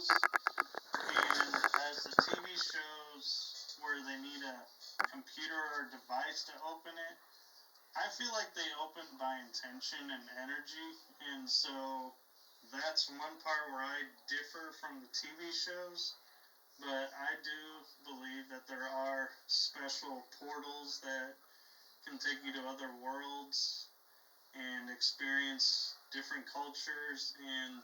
shows, and as the TV shows where they need a computer or device to open it, I feel like they open by intention and energy, and so that's one part where I differ from the TV shows. But I do believe that there are special portals that can take you to other worlds and experience different cultures. And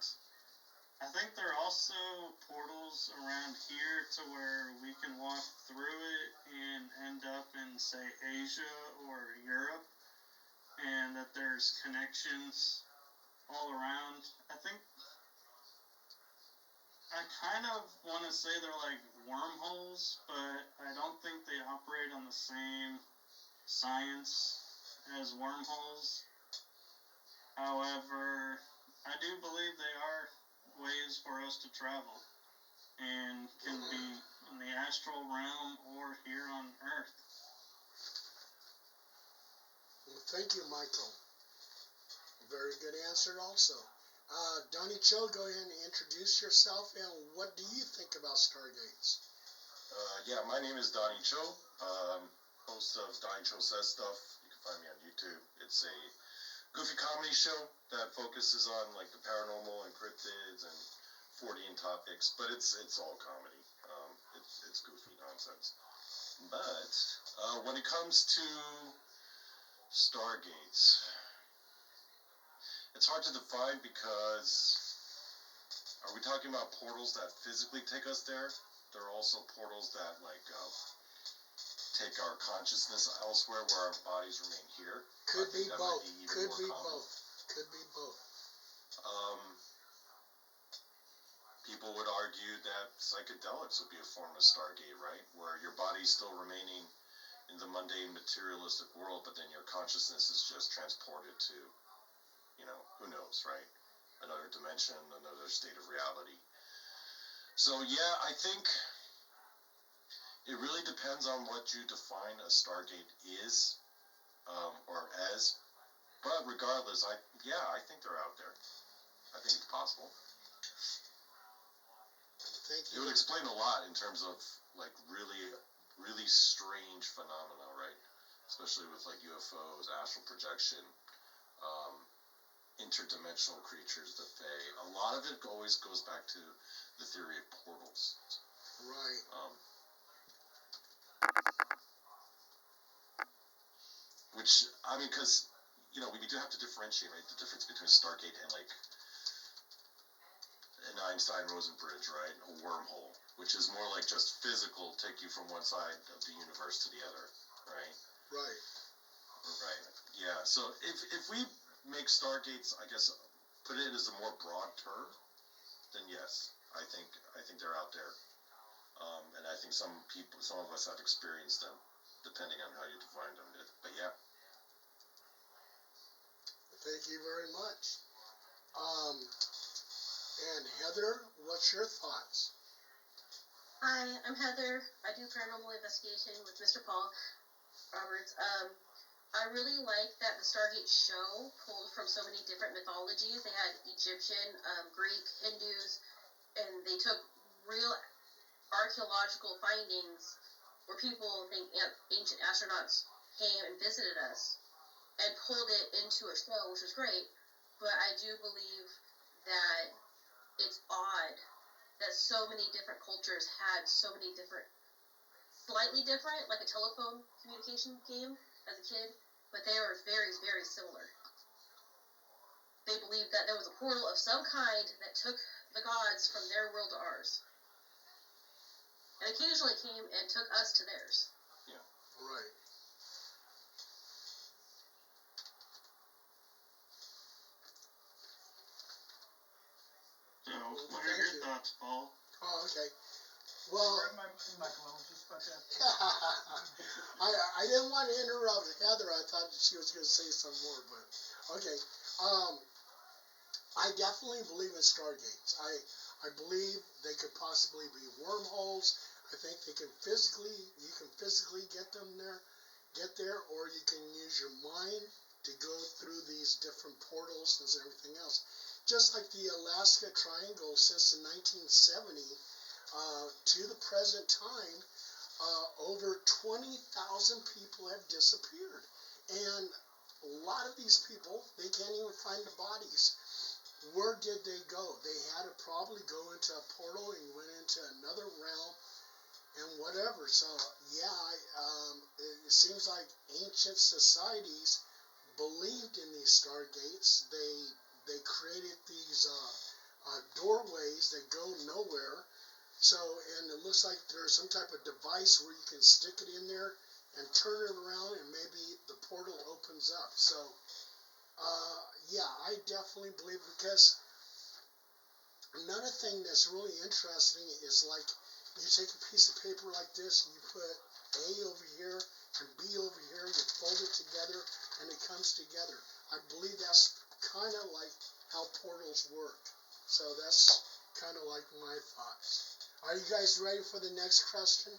I think there are also portals around here to where we can walk through it and end up in, say, Asia or Europe, and that there's connections all around. I kind of want to say they're like wormholes, but I don't think they operate on the same science as wormholes. However, I do believe they are ways for us to travel and can be in the astral realm or here on Earth. Well, thank you, Michael. Very good answer also. Donnie Cho, go ahead and introduce yourself, and what do you think about Stargates? Yeah, my name is Donnie Cho, host of Donnie Cho Says Stuff. You can find me on YouTube. It's a goofy comedy show that focuses on like the paranormal and cryptids and Fortean topics, but it's all comedy. It's goofy nonsense. But when it comes to Stargates, it's hard to define because are we talking about portals that physically take us there? There are also portals that take our consciousness elsewhere where our bodies remain here. Could be both. Could be both. Could be both. People would argue that psychedelics would be a form of Stargate, right? Where your body's still remaining in the mundane materialistic world, but then your consciousness is just transported to, who knows, right? Another dimension, another state of reality. So yeah, I think it really depends on what you define a Stargate is, or as. But regardless, I think they're out there. I think it's possible. Thank you. It would explain a lot in terms of like really, really strange phenomena, right? Especially with like UFOs, astral projection, interdimensional creatures, the Fae. A lot of it always goes back to the theory of portals. Right. Which, I mean, because, we do have to differentiate, right, the difference between Stargate and, like, an Einstein-Rosen bridge, right, a wormhole, which is more like just physical, take you from one side of the universe to the other, right? Right. Right, yeah, so if we make Stargates, I guess, put it as a more broad term, then yes, I think they're out there, and I think some of us have experienced them, depending on how you define them, but yeah. Thank you very much. And Heather, what's your thoughts? Hi, I'm Heather. I do paranormal investigation with Mr. Paul Roberts. I really like that the Stargate show pulled from so many different mythologies. They had Egyptian, Greek, Hindus, and they took real archaeological findings where people think ancient astronauts came and visited us and pulled it into a show, which was great. But I do believe that it's odd that so many different cultures had so many different, slightly different, like a telephone communication game as a kid, but they are very, very similar. They believed that there was a portal of some kind that took the gods from their world to ours. And occasionally came and took us to theirs. Yeah. Right. So, what are your thoughts, Paul? Oh, okay. Well, I didn't want to interrupt Heather. I thought she was going to say some more, but okay. I definitely believe in Stargates. I believe they could possibly be wormholes. I think you can physically get there, or you can use your mind to go through these different portals and everything else. just like the Alaska Triangle since the 1970 to the present time, over 20,000 people have disappeared. And a lot of these people, they can't even find the bodies. Where did they go? They had to probably go into a portal and went into another realm and whatever. So, yeah, it seems like ancient societies believed in these stargates. They created these doorways that go nowhere. So, and it looks like there's some type of device where you can stick it in there and turn it around and maybe the portal opens up. So, yeah, I definitely believe, because another thing that's really interesting is like you take a piece of paper like this and you put A over here and B over here, you fold it together and it comes together. I believe that's kind of like how portals work. So that's kind of like my thoughts. Are you guys ready for the next question?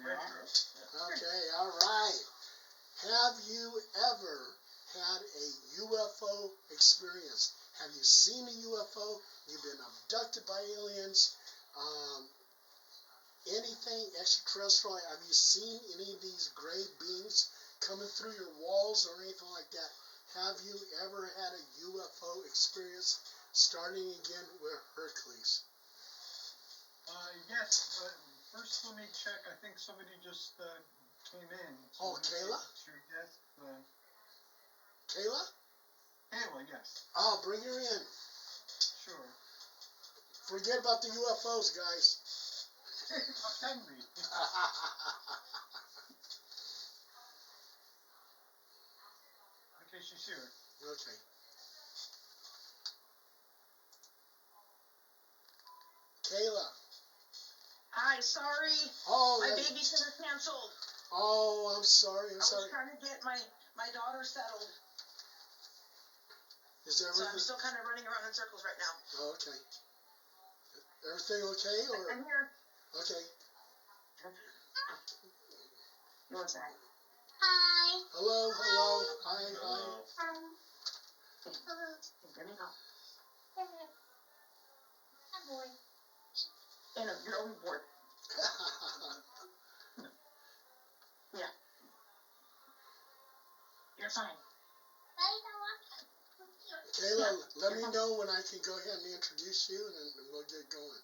Yeah. Okay, all right. Have you ever had a UFO experience? Have you seen a UFO? You've been abducted by aliens? Anything extraterrestrial? Have you seen any of these gray beings coming through your walls or anything like that? Have you ever had a UFO experience? Starting again with Hercules. Yes, but first let me check. I think somebody just came in. Oh, Kaila? Yes. Kaila? Kaila, yes. Oh, bring her in. Sure. Forget about the UFOs, guys. How can we? Okay, she's here. Okay. Kaila. Hi, sorry. Oh, My babysitter canceled. oh, I'm sorry. I was trying to get my daughter settled. Is So I'm everything still kind of running around in circles right now. oh, okay? Everything okay? Or I'm here. okay? You want to say hi? Hello, hello, hi, hi. Let me go. Hi, boy. And you're overboard. Yeah. You're fine. Kaila, let me know when I can go ahead and introduce you, and then we'll get going.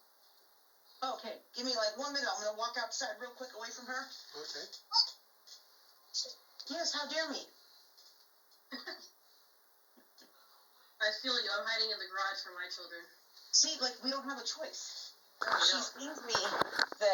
Okay, give me like 1 minute. I'm going to walk outside real quick away from her. Okay. Yes, how dare me? I feel you. I'm hiding in the garage for my children. See, like, we don't have a choice. No, we She don't. sees me.